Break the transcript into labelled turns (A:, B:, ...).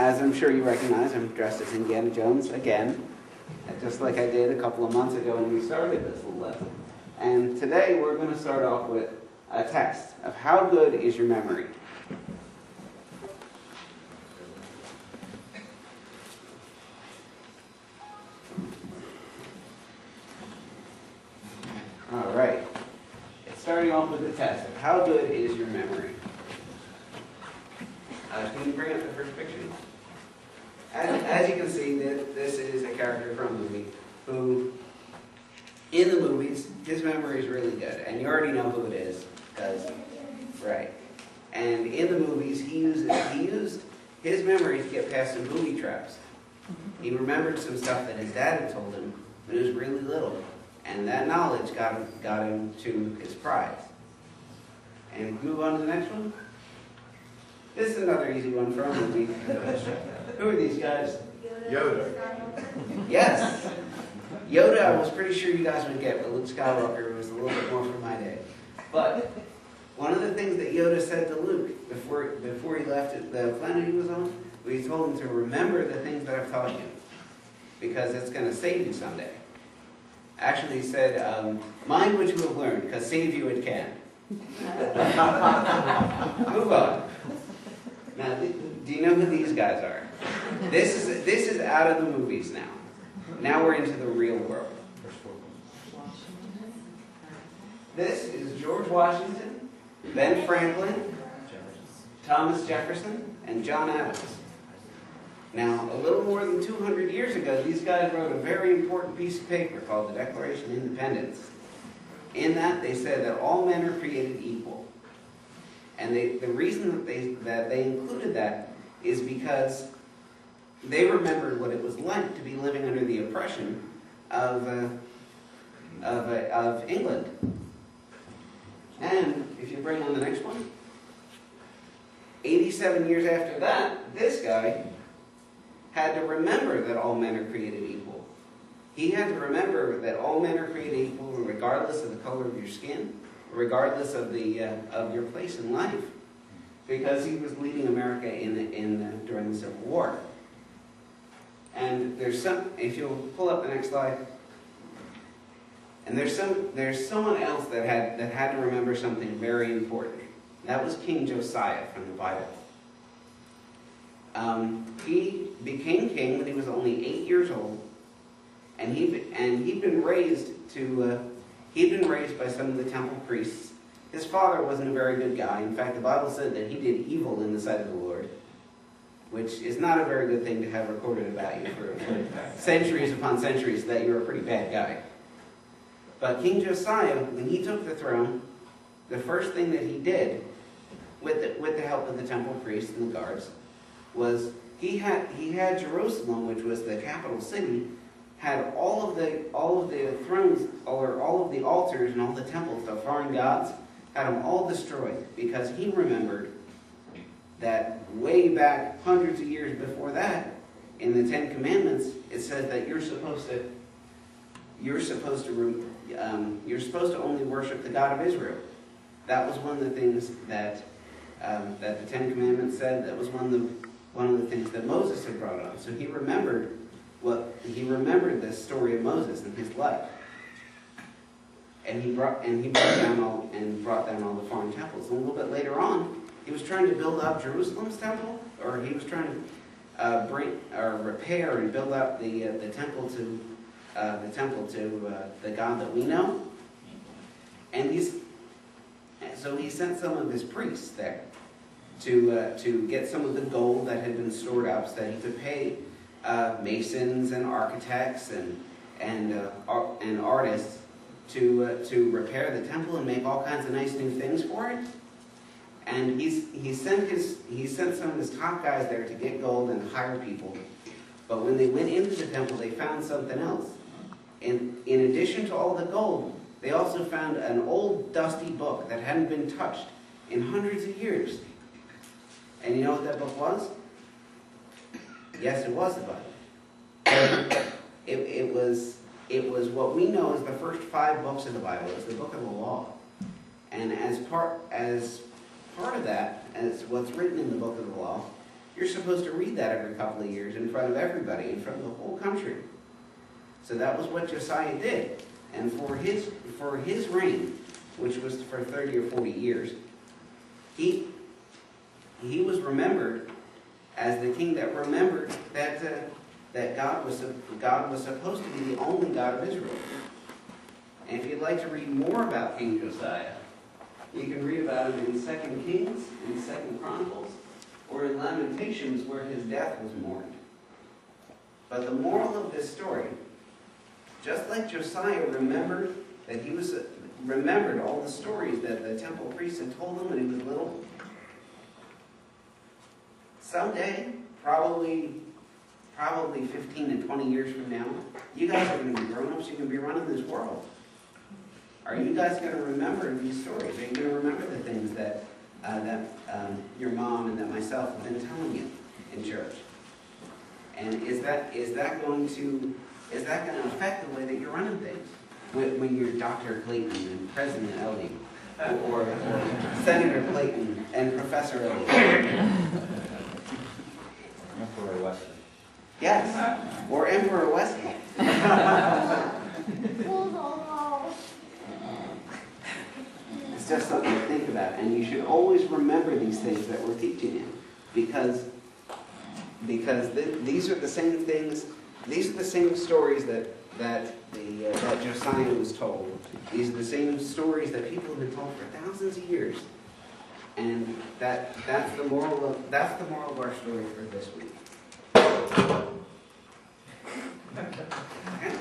A: as I'm sure you recognize, I'm dressed as Indiana Jones again, just like I did a couple of months ago when we started this little lesson. And today we're going to start off with a text of how good is your memory. All right. It's starting off with the test of how good is your memory. Can you bring up the first picture? As you can see, this is a character from a movie who, in the movies, his memory is really good. And you already know who it is, because, right. And in the movies, he used his memory to get past some booby traps. He remembered some stuff that his dad had told him when he was really little. And that knowledge got him to his prize. And move on to the next one. This is another easy one from a movie. Who are these guys?
B: Yoda.
A: Yes. Yoda, I was pretty sure you guys would get, but Luke Skywalker was a little bit more from my day. But one of the things that Yoda said to Luke before he left the planet he was on, he told him to remember the things that I've taught you, because it's going to save you someday. Actually, he said, mind what you have learned, because save you it can. Move on. Now, do you know who these guys are? This is out of the movies now. Now we're into the real world. This is George Washington, Ben Franklin, Thomas Jefferson, and John Adams. Now, a little more than 200 years ago, these guys wrote a very important piece of paper called the Declaration of Independence. In that, they said that all men are created equal. And the reason that they included that is because they remembered what it was like to be living under the oppression of England. And if you bring on the next one, 87 years after that, this guy had to remember that all men are created equal. He had to remember that all men are created equal regardless of the color of your skin, regardless of your place in life, because he was leading America during the Civil War. And if you'll pull up the next slide, and there's someone else that had to remember something very important. That was King Josiah from the Bible. He became king when he was only 8 years old, and he'd been raised by some of the temple priests. His father wasn't a very good guy. In fact, the Bible said that he did evil in the sight of the Lord, which is not a very good thing to have recorded about you for centuries upon centuries, that you're a pretty bad guy. But King Josiah, when he took the throne, the first thing that he did, with the help of the temple priests and the guards, was he had Jerusalem, which was the capital city, had all of the thrones, or all of the altars and all the temples of foreign gods, had them all destroyed, because he remembered that way back hundreds of years before that, in the Ten Commandments, it says that you're supposed to only worship the God of Israel. That was one of the things that the Ten Commandments said. That was one of the things that Moses had brought on. So he remembered the story of Moses and his life, and he brought down all the foreign temples. And a little bit later on, he was trying to build up Jerusalem's temple, or he was trying to repair and build up the temple to the God that we know. And so he sent some of his priests there to get some of the gold that had been stored up, so that he could pay masons and architects and artists to repair the temple and make all kinds of nice new things for it. And he sent some of his top guys there to get gold and hire people. But when they went into the temple, they found something else. In addition to all the gold, they also found an old dusty book that hadn't been touched in hundreds of years. And you know what that book was? Yes, it was the Bible. It was what we know as the first 5 books of the Bible. It was the book of the law. And as part of that, as what's written in the book of the law, You're supposed to read that every couple of years in front of everybody, in front of the whole country. So that was what Josiah did. And for his reign, which was for 30 or 40 years, he was remembered as the king that remembered that God was supposed to be the only God of Israel. And if you'd like to read more about King Josiah, you can read about him in 2 Kings, in 2 Chronicles, or in Lamentations, where his death was mourned. But the moral of this story, just like Josiah remembered that remembered all the stories that the temple priests had told him when he was little, someday, probably 15 to 20 years from now, you guys are going to be grown-ups, you're going to be running this world. Are you guys going to remember these stories? Are you going to remember the things that your mom and that myself have been telling you in church? And is that going to affect the way that you're running things? When you're Dr. Clayton and President Ellie, or Senator Clayton and Professor Ellie.
B: Emperor Wesley.
A: Yes, or Emperor Wesley. It's just something to think about, and you should always remember these things that we're teaching you, because these are the same things. These are the same stories that Josiah was told. These are the same stories that people have been told for thousands of years, and that's the moral of our story for this week. Okay?